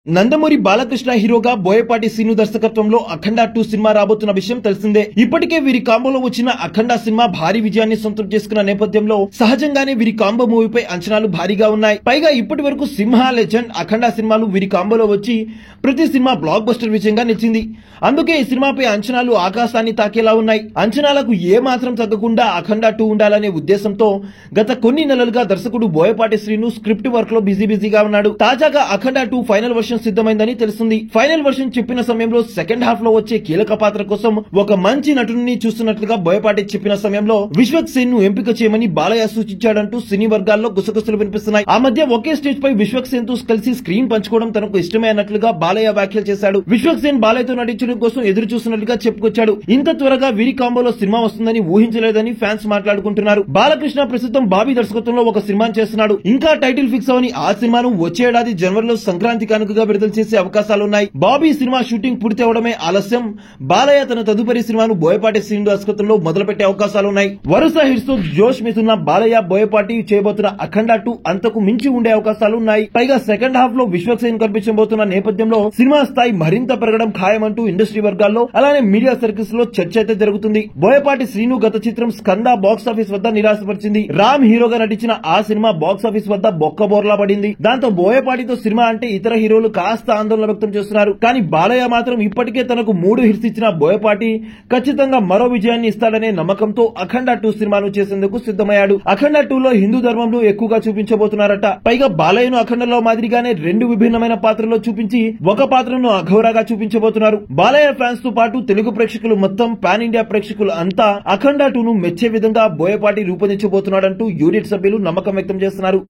నందమూరి బాలకృష్ణ హీరోగా బోయపాటి శ్రీను దర్శకత్వంలో అఖండ 2 సినిమా రాబోతున్న విషయం తెలిసిందే. ఇప్పటికే వీరి కాంబోలో వచ్చిన అఖండ సినిమా భారీ విజయాన్ని సొంతం చేసుకున్న నేపథ్యంలో సహజంగానే వీరి కాంబో మూవీపై అంచనాలు భారీగా ఉన్నాయి. పైగా ఇప్పటి వరకు సింహ, లెజెండ్, అఖండ సినిమాలు వీరి కాంబోలో వచ్చి ప్రతి సినిమా బ్లాక్ బస్టర్ విజయంగా నిలిచింది. అందుకే ఈ సినిమాపై అంచనాలు ఆకాశాన్ని తాకేలా ఉన్నాయి. అంచనాలకు ఏ మాత్రం తగ్గకుండా అఖండ 2 ఉండాలనే ఉద్దేశంతో గత కొన్ని నెలలుగా దర్శకుడు బోయపాటి శ్రీను స్క్రిప్ట్ వర్క్ లో బిజీగా ఉన్నాడు. తాజాగా అఖండ 2 ఫైనల్ వర్షన్ సిద్ధమైందని తెలుస్తుంది. ఫైనల్ వర్షన్ చెప్పిన సమయంలో సెకండ్ హాఫ్ లో వచ్చే కీలక పాత్ర కోసం ఒక మంచి నటుడిని చూస్తున్నట్లుగా బోయపాటి చెప్పిన సమయంలో విశ్వక్ సేన్ ను ఎంపిక చేయమని బాలయ్య సూచించాడంటూ సినీ వర్గాల్లో గుసగుసలు వినిపిస్తున్నాయి. ఆ మధ్య ఒకే స్టేజ్ పై విశ్వక్ సేన్ తో కలిసి స్క్రీన్ పంచుకోవడం తనకు ఇష్టమే అన్నట్లుగా బాలయ్య వ్యాఖ్యలు చేశాడు. విశ్వక్ సేన్ బాలయ్యతో నటించడం కోసం ఎదురు చూస్తున్నట్లుగా చెప్పుకొచ్చాడు. ఇంత త్వరగా వీరి కాంబోలో సినిమా వస్తుందని ఊహించలేదని ఫ్యాన్స్ మాట్లాడుకుంటున్నారు. బాలకృష్ణ ప్రస్తుతం బాబీ దర్శకత్వంలో ఒక సినిమాను చేస్తున్నాడు. ఇంకా టైటిల్ ఫిక్స్ అవని ఆ సినిమాను వచ్చే ఏడాది జనవరిలో సంక్రాంతి కానుకగా విడుదల చేసే అవకాశాలున్నాయి. బాబీ సినిమా షూటింగ్ పూర్తి అవడమే ఆలస్యం. బాలయ్య తన తదుపరి సినిమాను బోయపాటి శ్రీను దర్శకత్వంలో మొదలుపెట్టే అవకాశాలున్నాయి. వరుస హిట్స్ తో జోష్ మీదున్న బాలయ్య, బోయపాటి చేయబోతున్న అఖండ 2 అంతకు మించి ఉండే అవకాశాలున్నాయి. పైగా సెకండ్ హాఫ్ లో విశ్వక్ సేన్ కనిపించబోతున్న నేపథ్యంలో సినిమా స్థాయి మరింత పెరగడం ఖాయమంటూ ఇండస్ట్రీ వర్గాల్లో అలానే మీడియా సర్కిల్స్ లో చర్చ అయితే జరుగుతుంది. బోయపాటి శ్రీను గత చిత్రం స్కంద బాక్స్ ఆఫీస్ వద్ద నిరాశపరిచింది. రామ్ హీరోగా నటించిన ఆ సినిమా బాక్స్ ఆఫీస్ వద్ద బొక్కబోర్లా పడింది. దాంతో బోయపాటితో సినిమా అంటే ఇతర హీరోలు కాస్త ఆందోళన వ్యక్తం చేస్తున్నారు. కానీ బాలయ్య మాత్రం ఇప్పటికే తనకు 3 హిట్స్ ఇచ్చిన బోయపాటి ఖచ్చితంగా మరో విజయాన్ని ఇస్తాడనే నమ్మకంతో అఖండ 2 సినిమాను చేసేందుకు సిద్ధమయ్యాడు. అఖండ 2 లో హిందూ ధర్మంలో ఎక్కువగా చూపించబోతున్నారట. పైగా బాలయ్యను అఖండలో మాదిరిగానే 2 విభిన్నమైన పాత్రల్లో చూపించి ఒక పాత్రను అఘోరాగా చూపించబోతున్నారు. బాలయ్య ఫ్యాన్స్ తో పాటు తెలుగు ప్రేక్షకులు మొత్తం పాన్ ఇండియా ప్రేక్షకులు అంతా అఖండ 2 ను మెచ్చే విధంగా బోయపాటి రూపొందించబోతున్నాడంటూ యూనిట్ సభ్యులు నమ్మకం వ్యక్తం చేస్తున్నారు.